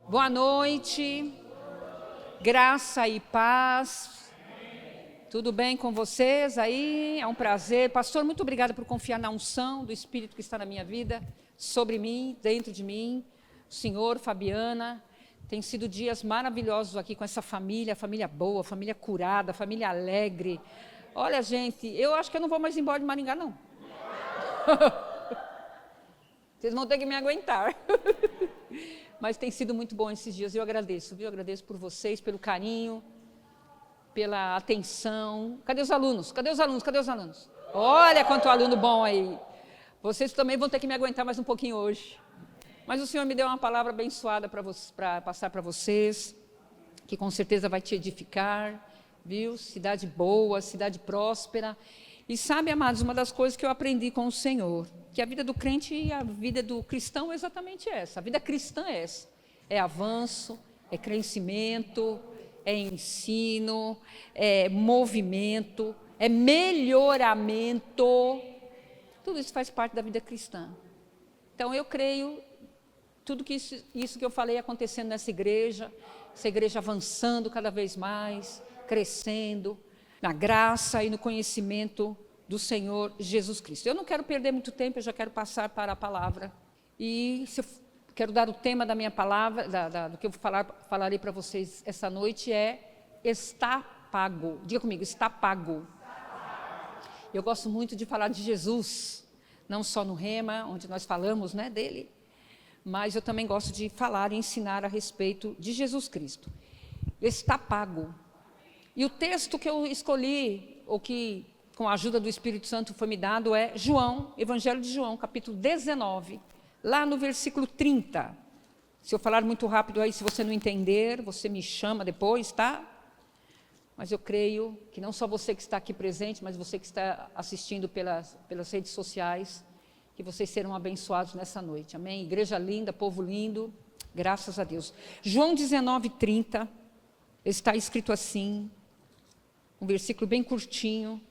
Boa noite, graça e paz. Tudo bem com vocês aí? É um prazer. Pastor, muito obrigada por confiar na unção do Espírito que está na minha vida, sobre mim, dentro de mim. Senhor, Fabiana, tem sido dias maravilhosos aqui com essa família boa, família curada, família alegre. Olha, gente, eu acho que eu não vou mais embora de Maringá, não. Vocês vão ter que me aguentar. Mas tem sido muito bom esses dias, eu agradeço, viu? Eu agradeço por vocês, pelo carinho, pela atenção. Cadê os alunos? Cadê os alunos? Cadê os alunos? Olha quanto aluno bom aí. Vocês também vão ter que me aguentar mais um pouquinho hoje. Mas o Senhor me deu uma palavra abençoada para passar para vocês, que com certeza vai te edificar, viu? Cidade boa, cidade próspera. E sabe, amados, uma das coisas que eu aprendi com o Senhor, que a vida do crente e a vida do cristão é exatamente essa. A vida cristã é essa. É avanço, é crescimento, é ensino, é movimento, é melhoramento. Tudo isso faz parte da vida cristã. Então, eu creio, tudo que isso que eu falei acontecendo nessa igreja, essa igreja avançando cada vez mais, crescendo, na graça e no conhecimento do Senhor Jesus Cristo. Eu não quero perder muito tempo, eu já quero passar para a palavra. E quero dar o tema da minha palavra, do que eu falarei para vocês essa noite está pago. Diga comigo, está pago. Eu gosto muito de falar de Jesus, não só no Rema, onde nós falamos, né, dele, mas eu também gosto de falar e ensinar a respeito de Jesus Cristo. Está pago. E o texto que eu escolhi, ou que com a ajuda do Espírito Santo foi me dado, é João, Evangelho de João, capítulo 19, lá no versículo 30. Se eu falar muito rápido aí, se você não entender, você me chama depois, tá? Mas eu creio que não só você que está aqui presente, mas você que está assistindo pelas redes sociais, que vocês serão abençoados nessa noite, amém? Igreja linda, povo lindo, graças a Deus. João 19, 30, está escrito assim, um versículo bem curtinho.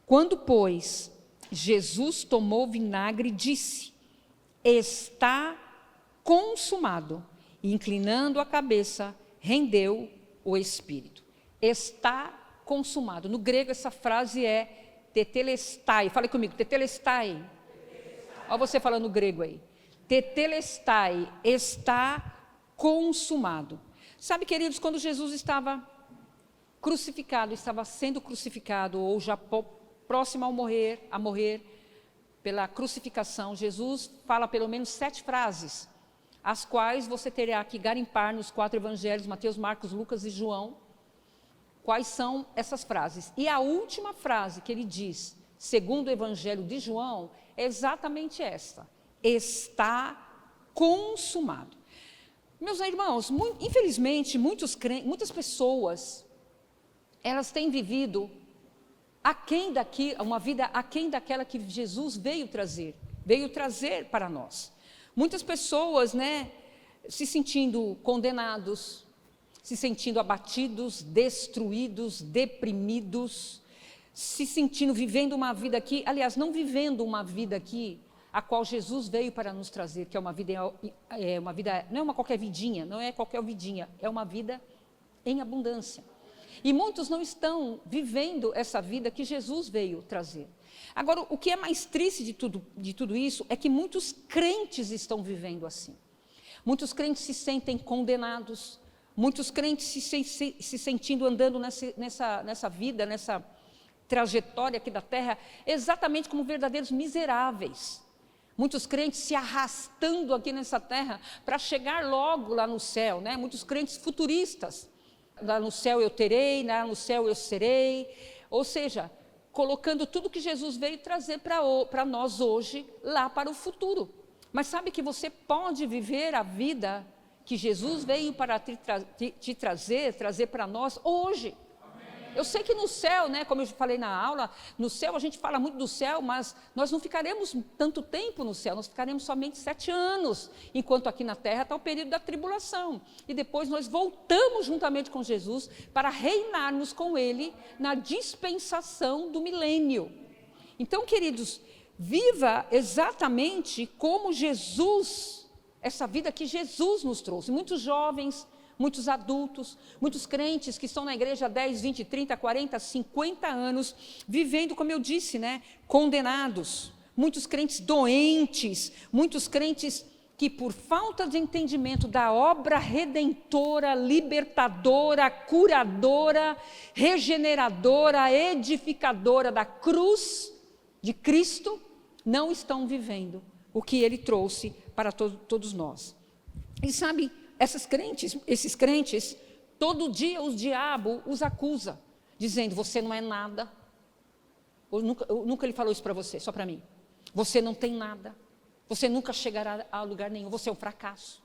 Quando, pois, Jesus tomou vinagre, disse, está consumado. E, inclinando a cabeça, rendeu o Espírito. Está consumado. No grego, essa frase é tetelestai. Fale comigo, tetelestai. Olha você falando grego aí. Tetelestai, está consumado. Sabe, queridos, quando Jesus estava crucificado, estava sendo crucificado, ou já próximo a morrer pela crucificação, Jesus fala pelo menos 7 frases, as quais você terá que garimpar nos 4 evangelhos, Mateus, Marcos, Lucas e João, quais são essas frases. E a última frase que ele diz, segundo o evangelho de João, é exatamente esta: está consumado. Meus irmãos, infelizmente, muitas pessoas, elas têm vivido uma vida aquém daquela que Jesus veio trazer para nós. Muitas pessoas, né, se sentindo condenados, se sentindo abatidos, destruídos, deprimidos, se sentindo, vivendo uma vida aqui, aliás, não vivendo uma vida aqui, a qual Jesus veio para nos trazer, que é uma vida, não é uma qualquer vidinha, não é qualquer vidinha, é uma vida em abundância. E muitos não estão vivendo essa vida que Jesus veio trazer. Agora, o que é mais triste de tudo isso é que muitos crentes estão vivendo assim. Muitos crentes se sentem condenados, muitos crentes se sentindo andando nessa vida, nessa trajetória aqui da terra, exatamente como verdadeiros miseráveis. Muitos crentes se arrastando aqui nessa terra para chegar logo lá no céu, né? Muitos crentes futuristas. Lá no céu eu terei, lá no céu eu serei, ou seja, colocando tudo que Jesus veio trazer para nós hoje, lá para o futuro. Mas sabe que você pode viver a vida que Jesus veio para te trazer para nós hoje. Eu sei que no céu, né, como eu falei na aula, no céu a gente fala muito do céu, mas nós não ficaremos tanto tempo no céu, nós ficaremos somente 7 anos, enquanto aqui na terra está o período da tribulação. E depois nós voltamos juntamente com Jesus para reinarmos com Ele na dispensação do milênio. Então, queridos, viva exatamente como Jesus essa vida que Jesus nos trouxe. Muitos jovens, muitos adultos, muitos crentes que estão na igreja há 10, 20, 30, 40, 50 anos, vivendo, como eu disse, condenados. Muitos crentes doentes, muitos crentes que por falta de entendimento da obra redentora, libertadora, curadora, regeneradora, edificadora da cruz de Cristo, não estão vivendo o que Ele trouxe para todos nós. E sabe, esses crentes, todo dia o diabo os acusa, dizendo, você não é nada. Nunca ele falou isso para você, só para mim. Você não tem nada. Você nunca chegará a lugar nenhum, você é um fracasso.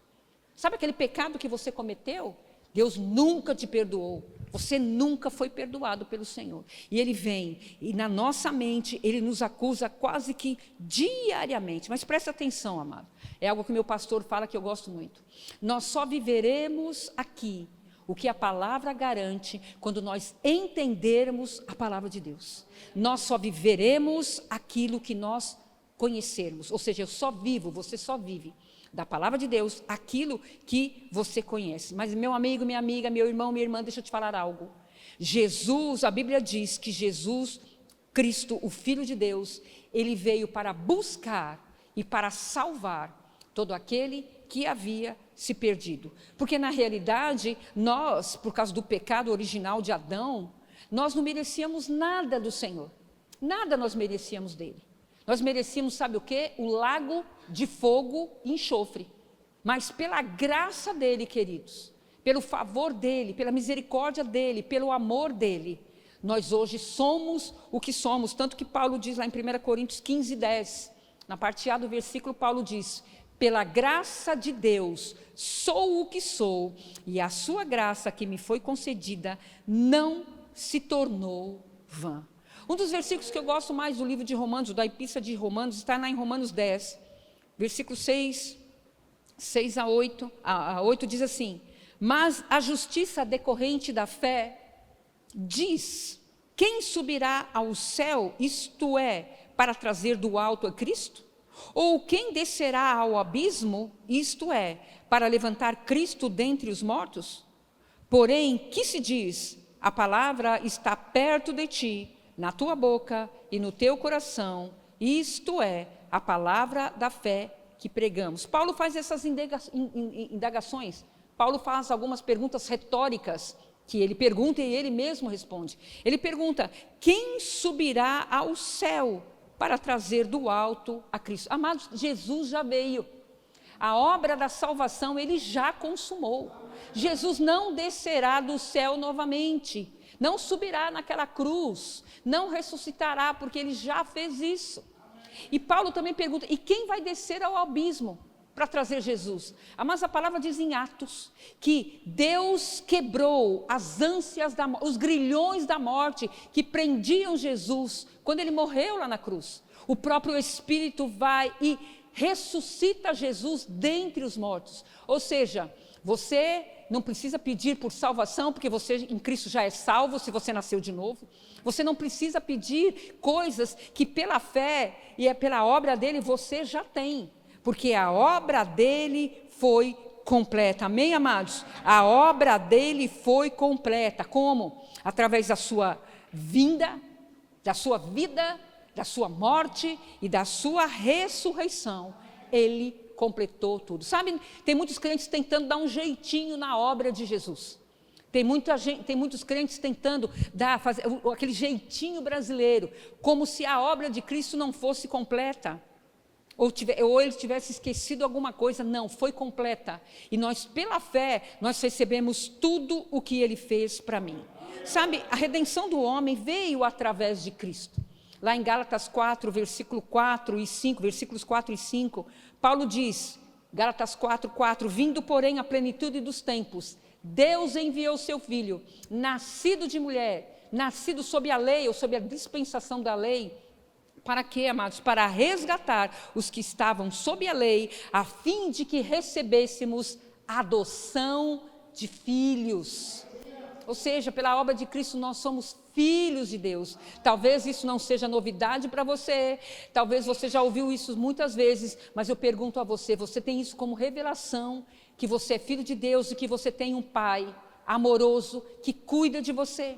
Sabe aquele pecado que você cometeu? Deus nunca te perdoou. Você nunca foi perdoado pelo Senhor. E Ele vem, e na nossa mente, Ele nos acusa quase que diariamente. Mas presta atenção, amado. É algo que meu pastor fala que eu gosto muito. Nós só viveremos aqui o que a palavra garante quando nós entendermos a palavra de Deus. Nós só viveremos aquilo que nós conhecermos. Ou seja, eu só vivo, você só vive da palavra de Deus, aquilo que você conhece. Mas meu amigo, minha amiga, meu irmão, minha irmã, deixa eu te falar algo. Jesus, a Bíblia diz que Jesus, Cristo, o Filho de Deus, Ele veio para buscar e para salvar todo aquele que havia se perdido. Porque na realidade, nós, por causa do pecado original de Adão, nós não merecíamos nada do Senhor. Nada nós merecíamos dele. Nós merecíamos, sabe o quê? O lago de fogo e enxofre. Mas pela graça dele, queridos, pelo favor dele, pela misericórdia dele, pelo amor dele, nós hoje somos o que somos. Tanto que Paulo diz lá em 1 Coríntios 15, 10, na parte A do versículo, Paulo diz, pela graça de Deus, sou o que sou, e a sua graça que me foi concedida não se tornou vã. Um dos versículos que eu gosto mais do livro de Romanos, da Epístola de Romanos, está lá em Romanos 10, versículo 6 a 8 diz assim, mas a justiça decorrente da fé diz, quem subirá ao céu, isto é, para trazer do alto a Cristo? Ou quem descerá ao abismo, isto é, para levantar Cristo dentre os mortos? Porém, que se diz, a palavra está perto de ti, na tua boca e no teu coração, isto é, a palavra da fé que pregamos. Paulo faz essas indagações, Paulo faz algumas perguntas retóricas, que ele pergunta e ele mesmo responde. Ele pergunta, quem subirá ao céu para trazer do alto a Cristo? Amados, Jesus já veio. A obra da salvação ele já consumou. Jesus não descerá do céu novamente. Não subirá naquela cruz, não ressuscitará, porque ele já fez isso. E Paulo também pergunta, e quem vai descer ao abismo para trazer Jesus? Mas a palavra diz em Atos, que Deus quebrou as ânsias, os grilhões da morte, que prendiam Jesus, quando ele morreu lá na cruz. O próprio Espírito vai e ressuscita Jesus dentre os mortos. Ou seja, você não precisa pedir por salvação, porque você em Cristo já é salvo, se você nasceu de novo. Você não precisa pedir coisas que pela fé e pela obra dele você já tem, porque a obra dele foi completa. Amém, amados? A obra dele foi completa. Como? Através da sua vinda, da sua vida, da sua morte e da sua ressurreição. Ele completou tudo. Sabe, tem muitos crentes tentando dar um jeitinho na obra de Jesus. Tem muitos crentes tentando fazer aquele jeitinho brasileiro, como se a obra de Cristo não fosse completa. Ou ele tivesse esquecido alguma coisa. Não, foi completa. E nós, pela fé, nós recebemos tudo o que ele fez para mim. Sabe, a redenção do homem veio através de Cristo. Lá em Gálatas 4, versículos 4 e 5, Paulo diz, Gálatas 4, 4, vindo porém à plenitude dos tempos, Deus enviou seu Filho, nascido de mulher, nascido sob a lei, ou sob a dispensação da lei. Para quê, amados? Para resgatar os que estavam sob a lei, a fim de que recebêssemos adoção de filhos. Ou seja, pela obra de Cristo nós somos filhos de Deus. Talvez isso não seja novidade para você, talvez você já ouviu isso muitas vezes, mas eu pergunto a você, você tem isso como revelação, que você é filho de Deus e que você tem um Pai amoroso que cuida de você,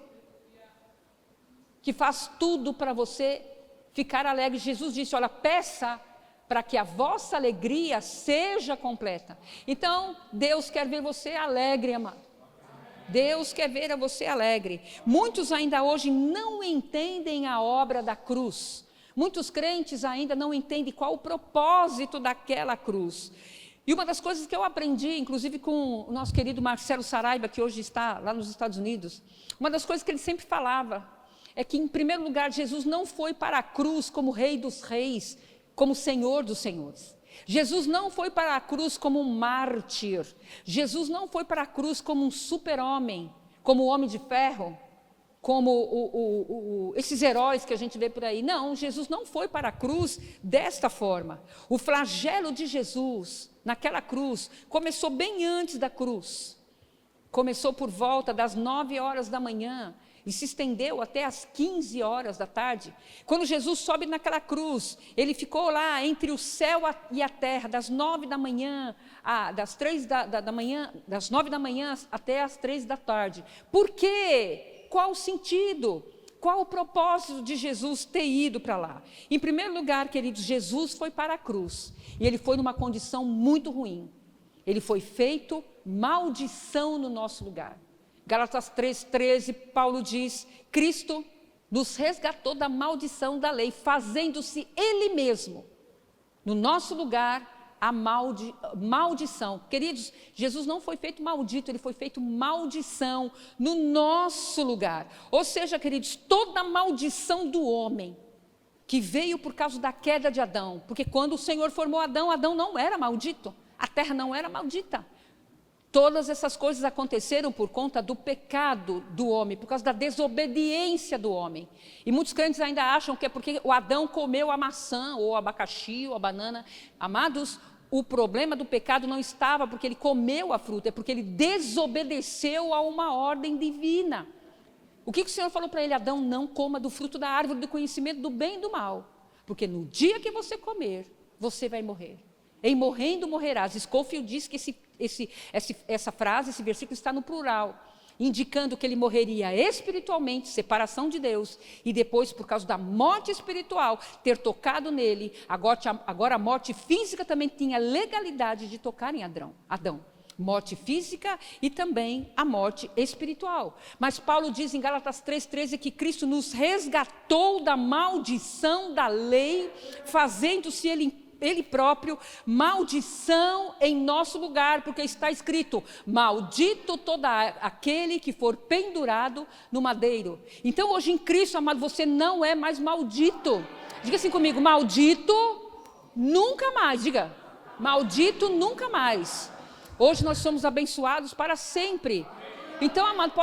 que faz tudo para você ficar alegre. Jesus disse, olha, peça para que a vossa alegria seja completa. Então, Deus quer ver você alegre, amado. Deus quer ver você alegre. Muitos ainda hoje não entendem a obra da cruz. Muitos crentes ainda não entendem qual o propósito daquela cruz. E uma das coisas que eu aprendi, inclusive com o nosso querido Marcelo Saraiva, que hoje está lá nos Estados Unidos, uma das coisas que ele sempre falava é que, em primeiro lugar, Jesus não foi para a cruz como Rei dos Reis, como Senhor dos Senhores. Jesus não foi para a cruz como um mártir. Jesus não foi para a cruz como um super-homem, como o Homem de Ferro, como esses heróis que a gente vê por aí. Não, Jesus não foi para a cruz desta forma. O flagelo de Jesus, naquela cruz, começou bem antes da cruz. Começou por volta das 9 horas da manhã, e se estendeu até as 15 horas da tarde. Quando Jesus sobe naquela cruz, ele ficou lá entre o céu e a terra, das 9 da manhã, das 9 da manhã até as 3 da tarde. Por quê? Qual o sentido? Qual o propósito de Jesus ter ido para lá? Em primeiro lugar, queridos, Jesus foi para a cruz, e ele foi numa condição muito ruim. Ele foi feito maldição no nosso lugar. Gálatas 3,13, Paulo diz, Cristo nos resgatou da maldição da lei, fazendo-se Ele mesmo, no nosso lugar, a maldição. Queridos, Jesus não foi feito maldito, Ele foi feito maldição no nosso lugar. Ou seja, queridos, toda a maldição do homem, que veio por causa da queda de Adão, porque quando o Senhor formou Adão, Adão não era maldito, a terra não era maldita. Todas essas coisas aconteceram por conta do pecado do homem, por causa da desobediência do homem. E muitos crentes ainda acham que é porque o Adão comeu a maçã, ou o abacaxi, ou a banana. Amados, o problema do pecado não estava porque ele comeu a fruta, é porque ele desobedeceu a uma ordem divina. O que o Senhor falou para ele? Adão, não coma do fruto da árvore do conhecimento do bem e do mal, porque no dia que você comer, você vai morrer. Em morrendo morrerás. Scofield diz que essa frase, esse versículo está no plural, indicando que ele morreria espiritualmente, separação de Deus, e depois, por causa da morte espiritual, ter tocado nele. Agora a morte física também tinha legalidade de tocar em Adão. Morte física e também a morte espiritual. Mas Paulo diz em Gálatas 3,13 que Cristo nos resgatou da maldição da lei, fazendo-se Ele próprio maldição em nosso lugar, porque está escrito, maldito todo aquele que for pendurado no madeiro. Então hoje em Cristo, amado, você não é mais maldito. Diga assim comigo, maldito nunca mais. Diga, maldito nunca mais. Hoje nós somos abençoados para sempre. Então, amado,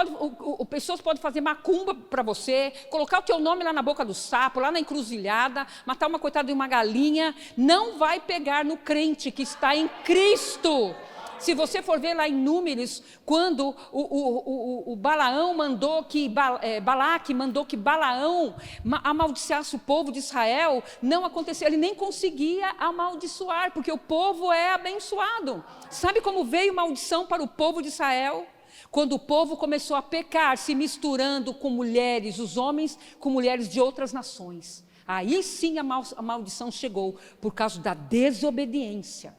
pessoas podem fazer macumba para você, colocar o teu nome lá na boca do sapo, lá na encruzilhada, matar uma coitada de uma galinha, não vai pegar no crente que está em Cristo. Se você for ver lá em Números, quando o Balaão mandou que, Balaque mandou que Balaão amaldiçoasse o povo de Israel, não aconteceu, ele nem conseguia amaldiçoar, porque o povo é abençoado. Sabe como veio maldição para o povo de Israel? Quando o povo começou a pecar, se misturando com mulheres, os homens com mulheres de outras nações. Aí sim a maldição chegou, por causa da desobediência.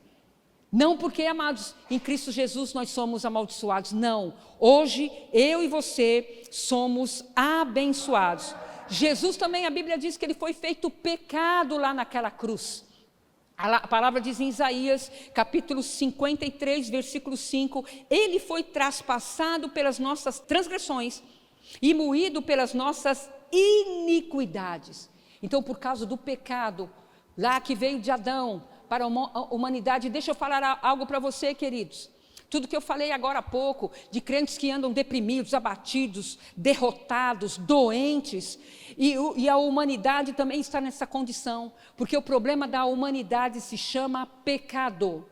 Não porque, amados, em Cristo Jesus nós somos amaldiçoados, não. Hoje, eu e você somos abençoados. Jesus também, a Bíblia diz que ele foi feito pecado lá naquela cruz. A palavra diz em Isaías, capítulo 53, versículo 5, ele foi traspassado pelas nossas transgressões e moído pelas nossas iniquidades. Então, por causa do pecado, lá que veio de Adão para a humanidade, deixa eu falar algo para você, queridos. Tudo que eu falei agora há pouco, de crentes que andam deprimidos, abatidos, derrotados, doentes, e a humanidade também está nessa condição, porque o problema da humanidade se chama pecado.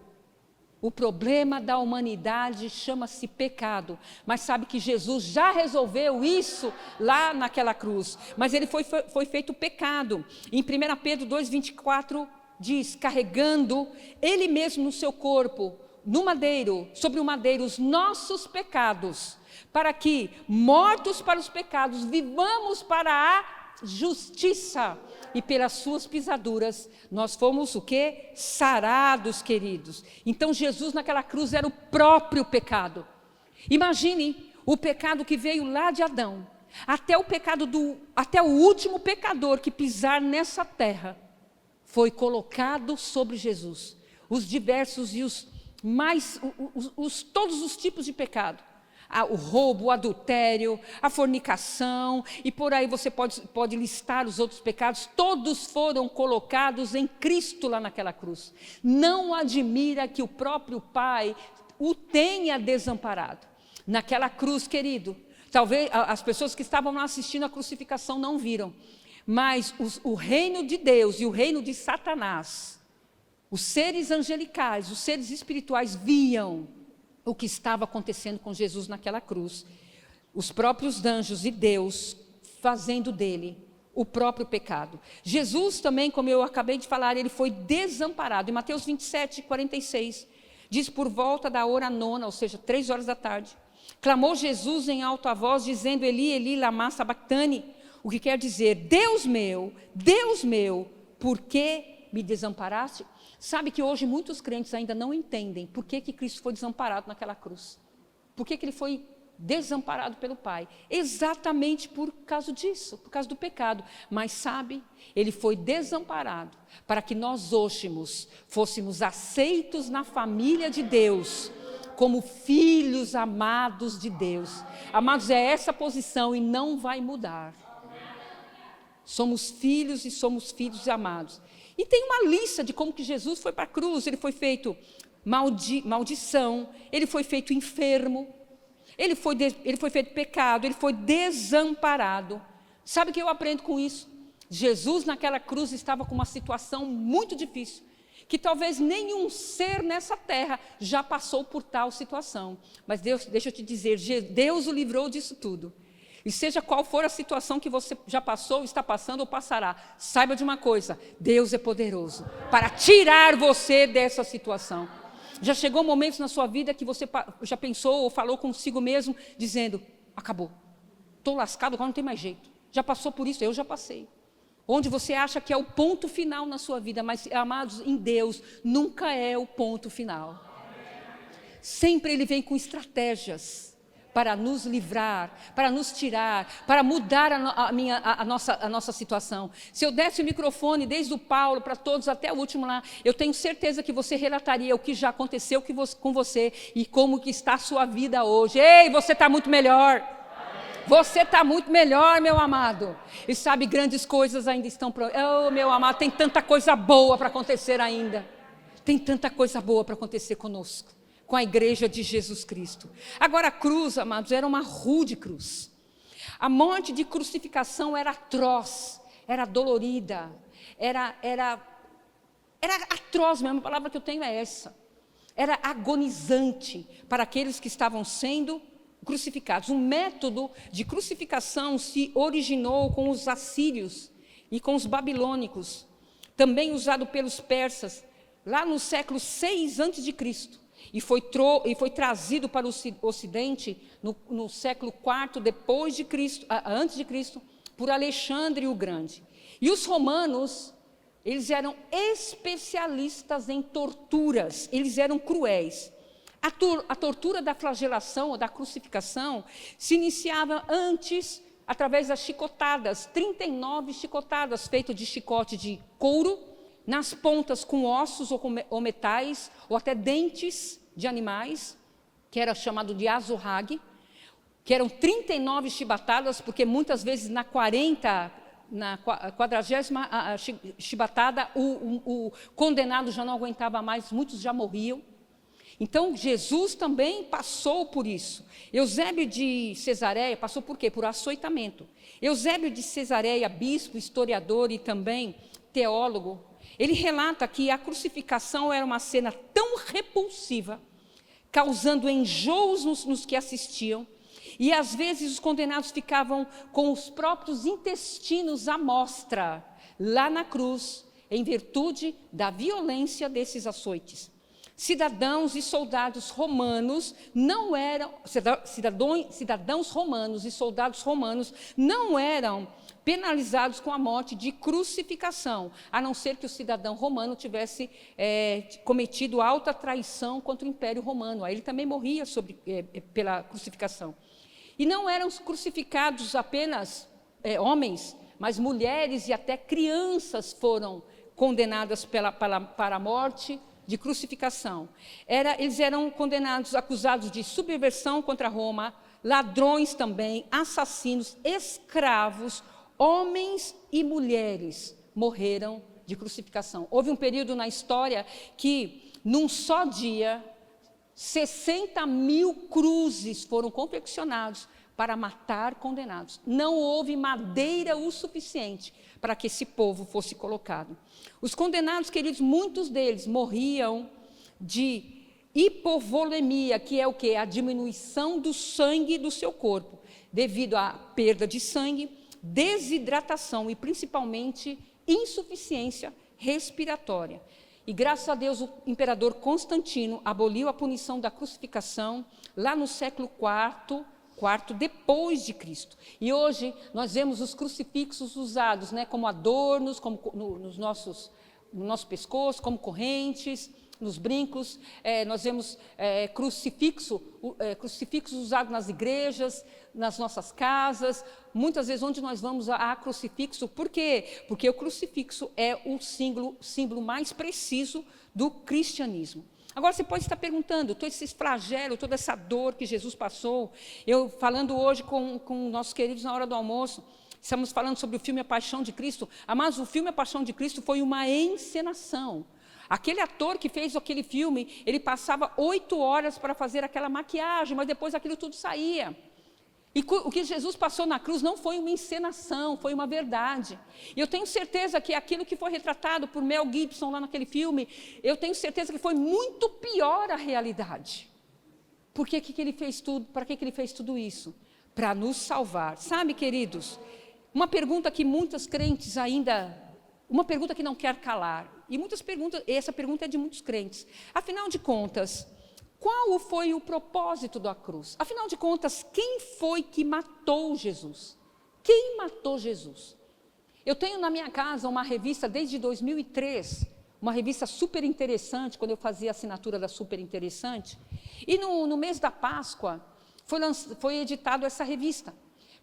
O problema da humanidade chama-se pecado, mas sabe que Jesus já resolveu isso lá naquela cruz, mas ele foi feito pecado. Em 1 Pedro 2,24 diz, carregando ele mesmo no seu corpo, no madeiro, sobre o madeiro, os nossos pecados, para que, mortos para os pecados, vivamos para a justiça, e pelas suas pisaduras nós fomos o quê? Sarados, queridos. Então Jesus naquela cruz era o próprio pecado. Imagine o pecado que veio lá de Adão, até o último pecador que pisar nessa terra, foi colocado sobre Jesus. Os diversos e todos os tipos de pecado. O roubo, o adultério, a fornicação, e por aí você pode listar os outros pecados, todos foram colocados em Cristo lá naquela cruz. Não admira que o próprio Pai o tenha desamparado. Naquela cruz, querido, talvez as pessoas que estavam lá assistindo a crucificação não viram, mas o reino de Deus e o reino de Satanás, os seres angelicais, os seres espirituais viam o que estava acontecendo com Jesus naquela cruz. Os próprios anjos e Deus fazendo dele o próprio pecado. Jesus também, como eu acabei de falar, ele foi desamparado. Em Mateus 27:46, diz, por volta da hora nona, ou seja, 3 horas da tarde, clamou Jesus em alta voz, dizendo, Eli, Eli, lama sabachthani, o que quer dizer, Deus meu, por que me desamparaste? Sabe que hoje muitos crentes ainda não entendem por que Cristo foi desamparado naquela cruz. Por que ele foi desamparado pelo Pai? Exatamente por causa disso, por causa do pecado. Mas sabe, ele foi desamparado para que nós hoje fôssemos aceitos na família de Deus, como filhos amados de Deus. Amados, é essa posição e não vai mudar. Somos filhos e somos filhos amados. E tem uma lista de como que Jesus foi para a cruz. Ele foi feito maldição, ele foi feito enfermo, ele foi feito pecado, ele foi desamparado. Sabe o que eu aprendo com isso? Jesus naquela cruz estava com uma situação muito difícil, que talvez nenhum ser nessa terra já passou por tal situação. Mas Deus, deixa eu te dizer, Deus o livrou disso tudo. E seja qual for a situação que você já passou, está passando ou passará, saiba de uma coisa, Deus é poderoso para tirar você dessa situação. Já chegou momentos na sua vida que você já pensou ou falou consigo mesmo, dizendo, acabou, estou lascado, agora não tem mais jeito. Já passou por isso? Eu já passei. Onde você acha que é o ponto final na sua vida, mas, amados, em Deus, nunca é o ponto final. Sempre Ele vem com estratégias para nos livrar, para nos tirar, para mudar a nossa situação. Se eu desse o microfone desde o Paulo para todos até o último lá, eu tenho certeza que você relataria o que já aconteceu com você e como que está a sua vida hoje. Ei, você está muito melhor. Você está muito melhor, meu amado. E sabe, grandes coisas ainda estão... Oh, meu amado, tem tanta coisa boa para acontecer ainda. Tem tanta coisa boa para acontecer conosco, com a igreja de Jesus Cristo. Agora a cruz, amados, era uma rude cruz. A morte de crucificação era atroz, era dolorida, era atroz mesmo, a palavra que eu tenho é essa. Era agonizante para aqueles que estavam sendo crucificados. Um método de crucificação se originou com os assírios e com os babilônicos, também usado pelos persas, lá no século 6 a.C., e foi trazido para o Ocidente no século IV depois de Cristo, antes de Cristo, por Alexandre o Grande. E os romanos, eles eram especialistas em torturas, eles eram cruéis. A tortura da flagelação ou da crucificação se iniciava antes através das chicotadas, 39 chicotadas feitas de chicote de couro, nas pontas com ossos ou metais, ou até dentes de animais, que era chamado de azorrague, que eram 39 chibatadas, porque muitas vezes na 40ª chibatada, o condenado já não aguentava mais, muitos já morriam. Então, Jesus também passou por isso. Eusébio de Cesareia passou por quê? Por açoitamento. Eusébio de Cesareia, bispo, historiador e também teólogo, Ele relata que a crucificação era uma cena tão repulsiva, causando enjoos nos que assistiam, e às vezes os condenados ficavam com os próprios intestinos à mostra, lá na cruz, em virtude da violência desses açoites. Cidadãos romanos e soldados romanos não eram penalizados com a morte de crucificação, a não ser que o cidadão romano tivesse cometido alta traição contra o Império Romano. Aí ele também morria pela crucificação. E não eram crucificados apenas homens, mas mulheres e até crianças foram condenadas para a morte de crucificação. Eles eram condenados, acusados de subversão contra Roma, ladrões também, assassinos, escravos, homens e mulheres morreram de crucificação. Houve um período na história que, num só dia, 60.000 cruzes foram confeccionados para matar condenados. Não houve madeira o suficiente para que esse povo fosse colocado. Os condenados, queridos, muitos deles morriam de hipovolemia, que é o quê? A diminuição do sangue do seu corpo, devido à perda de sangue, desidratação e, principalmente, insuficiência respiratória. E, graças a Deus, o imperador Constantino aboliu a punição da crucificação lá no século IV depois de Cristo. E hoje nós vemos os crucifixos usados, como adornos, como no nosso pescoço, como correntes, nos brincos. Nós vemos crucifixos usados nas igrejas, nas nossas casas. Muitas vezes onde nós vamos há crucifixo. Por quê? Porque o crucifixo é o símbolo mais preciso do cristianismo. Agora você pode estar perguntando, todo esse flagelo, toda essa dor que Jesus passou, eu falando hoje com nossos queridos na hora do almoço, estamos falando sobre o filme A Paixão de Cristo, mas o filme A Paixão de Cristo foi uma encenação. Aquele ator que fez aquele filme, ele passava 8 horas para fazer aquela maquiagem, mas depois aquilo tudo saía. E o que Jesus passou na cruz não foi uma encenação, foi uma verdade. E eu tenho certeza que aquilo que foi retratado por Mel Gibson lá naquele filme, eu tenho certeza que foi muito pior a realidade. Por que ele fez tudo? Para que ele fez tudo isso? Para nos salvar. Sabe, queridos, uma pergunta que muitas crentes uma pergunta que não quer calar. Essa pergunta é de muitos crentes. Afinal de contas, qual foi o propósito da cruz? Afinal de contas, quem foi que matou Jesus? Quem matou Jesus? Eu tenho na minha casa uma revista desde 2003, uma revista super interessante, quando eu fazia a assinatura da super interessante, e no mês da Páscoa foi editada essa revista,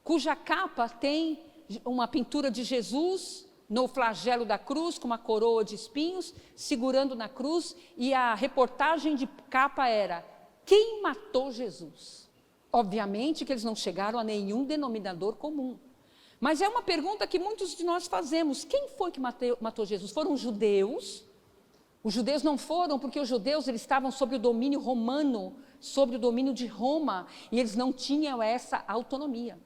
cuja capa tem uma pintura de Jesus no flagelo da cruz, com uma coroa de espinhos, segurando na cruz, e a reportagem de capa era: quem matou Jesus? Obviamente que eles não chegaram a nenhum denominador comum. Mas é uma pergunta que muitos de nós fazemos: quem foi que matou Jesus? Foram os judeus? Os judeus não foram, porque os judeus eles estavam sob o domínio romano, sob o domínio de Roma, e eles não tinham essa autonomia.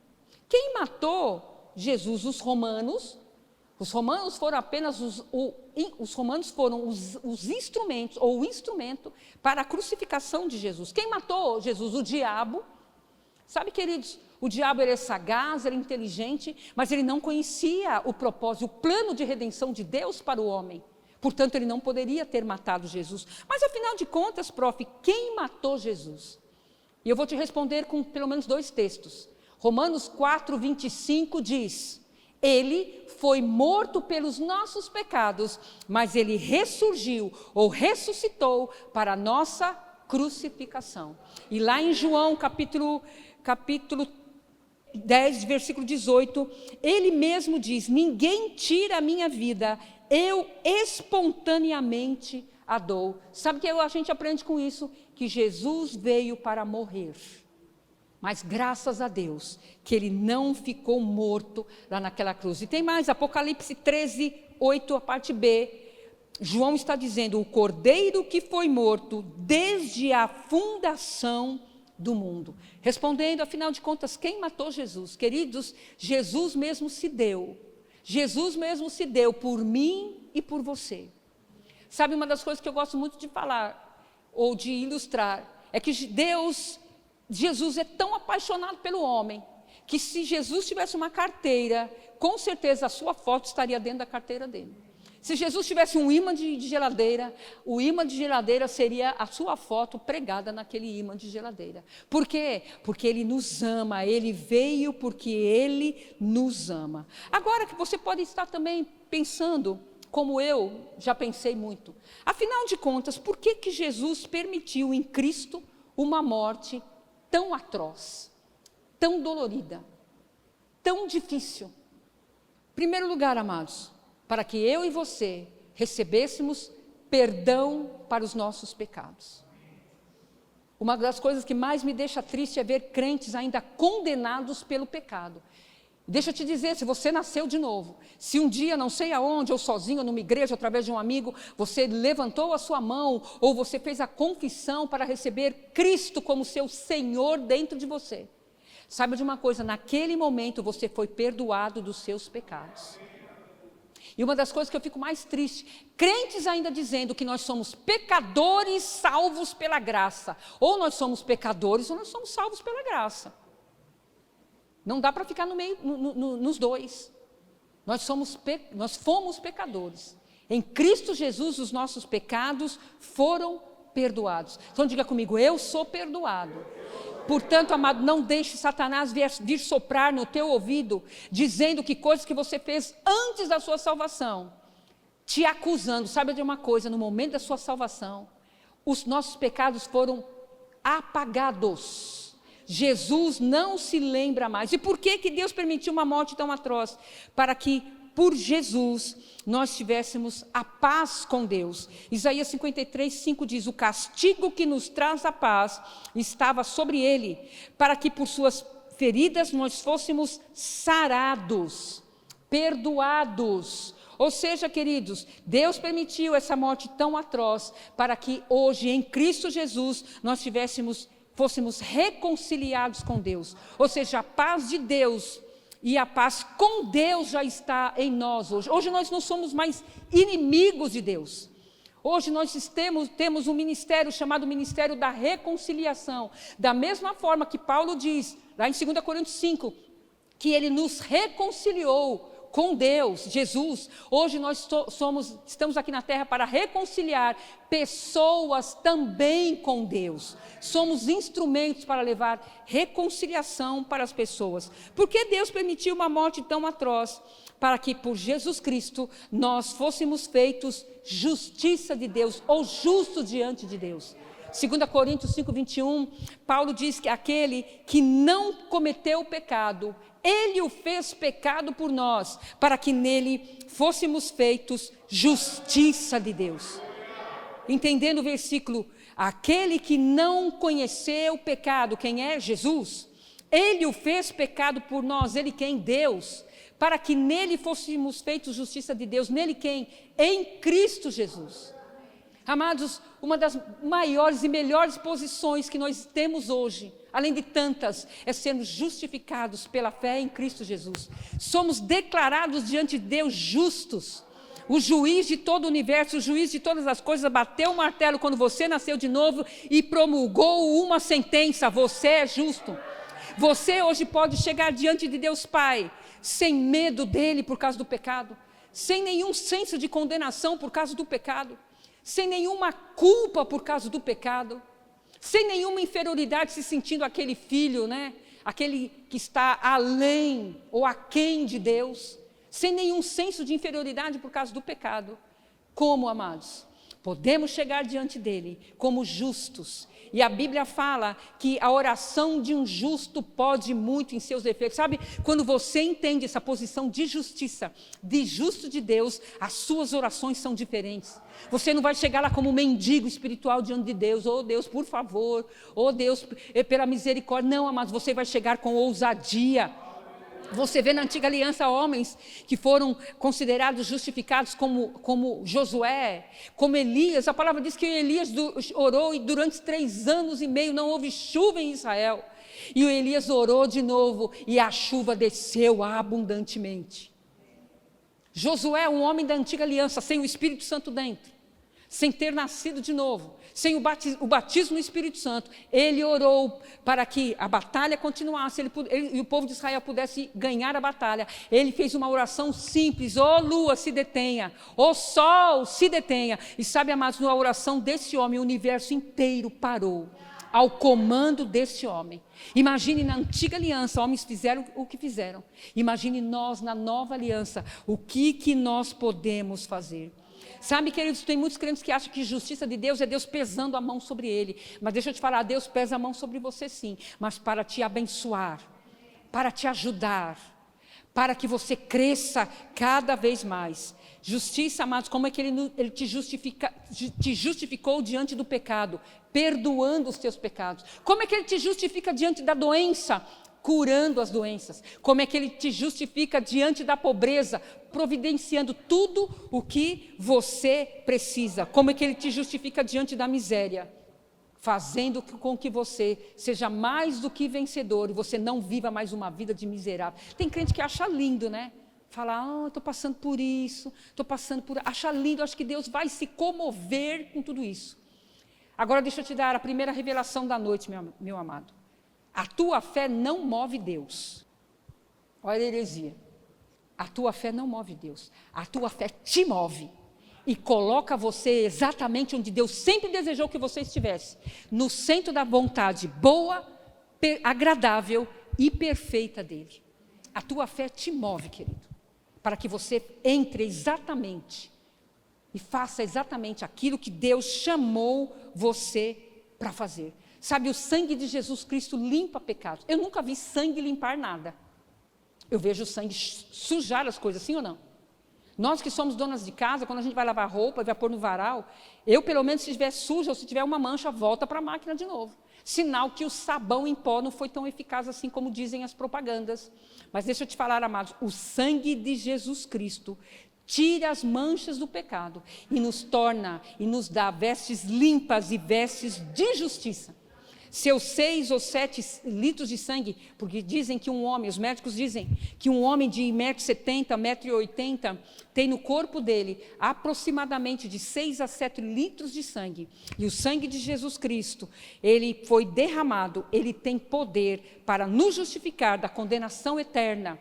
Quem matou Jesus? Os romanos. Os romanos foram apenas os instrumentos, ou o instrumento para a crucificação de Jesus. Quem matou Jesus? O diabo. Sabe, queridos, o diabo ele é sagaz, ele é inteligente, mas ele não conhecia o propósito, o plano de redenção de Deus para o homem. Portanto, ele não poderia ter matado Jesus. Mas, afinal de contas, quem matou Jesus? E eu vou te responder com pelo menos 2 textos. Romanos 4:25 diz: ele foi morto pelos nossos pecados, mas ele ressurgiu ou ressuscitou para a nossa crucificação. E lá em João, capítulo 10, versículo 18, ele mesmo diz: ninguém tira a minha vida, eu espontaneamente a dou. Sabe o que a gente aprende com isso? Que Jesus veio para morrer. Mas graças a Deus que ele não ficou morto lá naquela cruz. E tem mais, Apocalipse 13:8, a parte B. João está dizendo: o cordeiro que foi morto desde a fundação do mundo. Respondendo, afinal de contas, quem matou Jesus? Queridos, Jesus mesmo se deu. Jesus mesmo se deu por mim e por você. Sabe, uma das coisas que eu gosto muito de falar, ou de ilustrar, é que Jesus é tão apaixonado pelo homem, que se Jesus tivesse uma carteira, com certeza a sua foto estaria dentro da carteira dele. Se Jesus tivesse um ímã de geladeira, o ímã de geladeira seria a sua foto pregada naquele ímã de geladeira. Por quê? Porque Ele nos ama, Ele veio porque Ele nos ama. Agora que você pode estar também pensando, como eu já pensei muito, afinal de contas, por que Jesus permitiu em Cristo uma morte tão atroz, tão dolorida, tão difícil? Em primeiro lugar, amados, para que eu e você recebêssemos perdão para os nossos pecados. Uma das coisas que mais me deixa triste é ver crentes ainda condenados pelo pecado. Deixa eu te dizer, se você nasceu de novo, se um dia, não sei aonde, ou sozinho, ou numa igreja, através de um amigo, você levantou a sua mão, ou você fez a confissão para receber Cristo como seu Senhor dentro de você, saiba de uma coisa, naquele momento você foi perdoado dos seus pecados. E uma das coisas que eu fico mais triste, crentes ainda dizendo que nós somos pecadores salvos pela graça. Ou nós somos pecadores ou nós somos salvos pela graça. Não dá para ficar no meio, nos dois. Nós fomos pecadores. Em Cristo Jesus os nossos pecados foram perdoados. Então diga comigo, eu sou perdoado. Portanto, amado, não deixe Satanás vir soprar no teu ouvido, dizendo que coisas que você fez antes da sua salvação, te acusando. Sabe de uma coisa, no momento da sua salvação, os nossos pecados foram apagados. Jesus não se lembra mais. E por que Deus permitiu uma morte tão atroz? Para que, por Jesus, nós tivéssemos a paz com Deus. Isaías 53:5 diz, o castigo que nos traz a paz estava sobre ele, para que por suas feridas nós fôssemos sarados, perdoados. Ou seja, queridos, Deus permitiu essa morte tão atroz, para que hoje, em Cristo Jesus, nós fôssemos reconciliados com Deus. Ou seja, a paz de Deus e a paz com Deus já está em nós hoje. Hoje nós não somos mais inimigos de Deus. Hoje nós temos um ministério chamado Ministério da Reconciliação. Da mesma forma que Paulo diz, lá em 2 Coríntios 5, que ele nos reconciliou com Deus, Jesus. Hoje nós estamos aqui na terra para reconciliar pessoas também com Deus. Somos instrumentos para levar reconciliação para as pessoas. Por que Deus permitiu uma morte tão atroz? Para que por Jesus Cristo nós fôssemos feitos justiça de Deus, ou justos diante de Deus. 2 Coríntios 5:21, Paulo diz que aquele que não cometeu o pecado, Ele o fez pecado por nós, para que nele fôssemos feitos justiça de Deus. Entendendo o versículo, aquele que não conheceu o pecado, quem é? Jesus. Ele o fez pecado por nós, ele quem? Deus, para que nele fôssemos feitos justiça de Deus. Nele quem? Em Cristo Jesus. Amados, uma das maiores e melhores posições que nós temos hoje, além de tantas, é sermos justificados pela fé em Cristo Jesus. Somos declarados diante de Deus justos. O juiz de todo o universo, o juiz de todas as coisas, bateu o martelo quando você nasceu de novo e promulgou uma sentença: você é justo. Você hoje pode chegar diante de Deus Pai, sem medo dele por causa do pecado, sem nenhum senso de condenação por causa do pecado, sem nenhuma culpa por causa do pecado, sem nenhuma inferioridade, se sentindo aquele filho, aquele que está além ou aquém de Deus, sem nenhum senso de inferioridade por causa do pecado. Como, amados? Podemos chegar diante dele como justos. E a Bíblia fala que a oração de um justo pode muito em seus efeitos. Sabe, quando você entende essa posição de justiça, de justo de Deus, as suas orações são diferentes. Você não vai chegar lá como um mendigo espiritual diante de Deus, oh Deus, por favor, oh Deus, pela misericórdia. Não, amados, você vai chegar com ousadia. Você vê na antiga aliança homens que foram considerados justificados como Josué, como Elias. A palavra diz que Elias orou e durante 3 anos e meio não houve chuva em Israel. E o Elias orou de novo e a chuva desceu abundantemente. Josué, um homem da antiga aliança, sem o Espírito Santo dentro, sem ter nascido de novo, sem o batismo no Espírito Santo. Ele orou para que a batalha continuasse, e o povo de Israel pudesse ganhar a batalha. Ele fez uma oração simples: ó lua, se detenha, ó sol, se detenha. E sabe, amados, na oração desse homem, o universo inteiro parou, ao comando desse homem. Imagine na antiga aliança, homens fizeram o que fizeram. Imagine nós na nova aliança, o que nós podemos fazer. Sabe, queridos, tem muitos crentes que acham que justiça de Deus é Deus pesando a mão sobre ele. Mas deixa eu te falar, Deus pesa a mão sobre você sim, mas para te abençoar, para te ajudar, para que você cresça cada vez mais. Justiça, amados, como é que ele te justificou diante do pecado? Perdoando os teus pecados. Como é que ele te justifica diante da doença? Curando as doenças. Como é que ele te justifica diante da pobreza? Providenciando tudo o que você precisa. Como é que ele te justifica diante da miséria? Fazendo com que você seja mais do que vencedor e você não viva mais uma vida de miserável. Tem crente que acha lindo, né? Fala, estou passando por isso, estou passando por... Acha lindo, acho que Deus vai se comover com tudo isso. Agora deixa eu te dar a primeira revelação da noite, meu amado. A tua fé não move Deus. Olha a heresia. A tua fé não move Deus. A tua fé te move. E coloca você exatamente onde Deus sempre desejou que você estivesse. No centro da vontade boa, agradável e perfeita dele. A tua fé te move, querido. Para que você entre exatamente e faça exatamente aquilo que Deus chamou você para fazer. Sabe, o sangue de Jesus Cristo limpa pecados. Eu nunca vi sangue limpar nada. Eu vejo o sangue sujar as coisas, sim ou não? Nós que somos donas de casa, quando a gente vai lavar roupa e vai pôr no varal, eu pelo menos se estiver suja ou se tiver uma mancha, volta para a máquina de novo. Sinal que o sabão em pó não foi tão eficaz assim como dizem as propagandas. Mas deixa eu te falar, amados, o sangue de Jesus Cristo tira as manchas do pecado e nos torna e nos dá vestes limpas e vestes de justiça. Seus 6 ou 7 litros de sangue, porque dizem que um homem, os médicos dizem que um homem de 1,70 m, 1,80 m, tem no corpo dele aproximadamente de 6 a 7 litros de sangue. E o sangue de Jesus Cristo, ele foi derramado, ele tem poder para nos justificar da condenação eterna,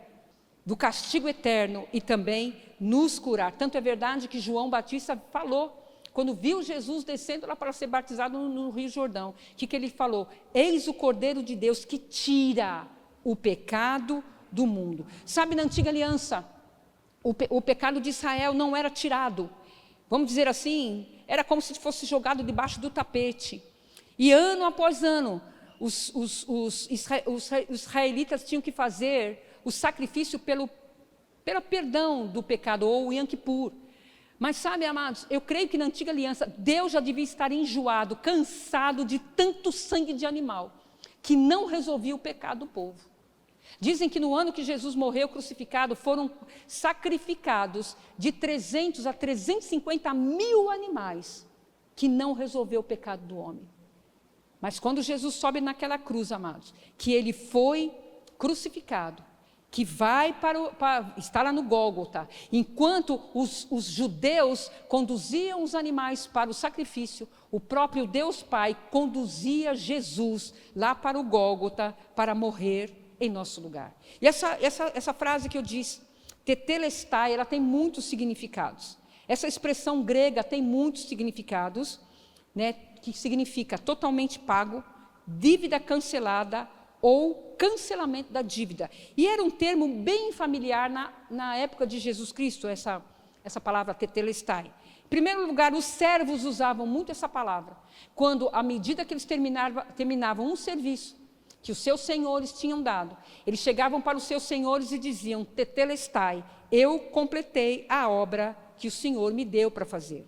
do castigo eterno e também nos curar. Tanto é verdade que João Batista falou, quando viu Jesus descendo lá para ser batizado no Rio Jordão, o que ele falou? Eis o Cordeiro de Deus que tira o pecado do mundo. Sabe, na antiga aliança, o pecado de Israel não era tirado. Vamos dizer assim, era como se fosse jogado debaixo do tapete. E ano após ano, os israelitas tinham que fazer o sacrifício pelo perdão do pecado, ou o Yom Kippur. Mas sabe, amados, eu creio que na antiga aliança, Deus já devia estar enjoado, cansado de tanto sangue de animal, que não resolvia o pecado do povo. Dizem que no ano que Jesus morreu crucificado, foram sacrificados de 300 a 350 mil animais, que não resolveu o pecado do homem. Mas quando Jesus sobe naquela cruz, amados, que ele foi crucificado, que vai está lá no Gólgota, enquanto os judeus conduziam os animais para o sacrifício, o próprio Deus Pai conduzia Jesus lá para o Gólgota para morrer em nosso lugar. E essa frase que eu disse, tetelestai, ela tem muitos significados. Essa expressão grega tem muitos significados, né, que significa totalmente pago, dívida cancelada, ou cancelamento da dívida. E era um termo bem familiar na época de Jesus Cristo, essa palavra tetelestai. Em primeiro lugar, os servos usavam muito essa palavra, quando, à medida que eles terminavam um serviço que os seus senhores tinham dado, eles chegavam para os seus senhores e diziam, tetelestai, eu completei a obra que o Senhor me deu para fazer.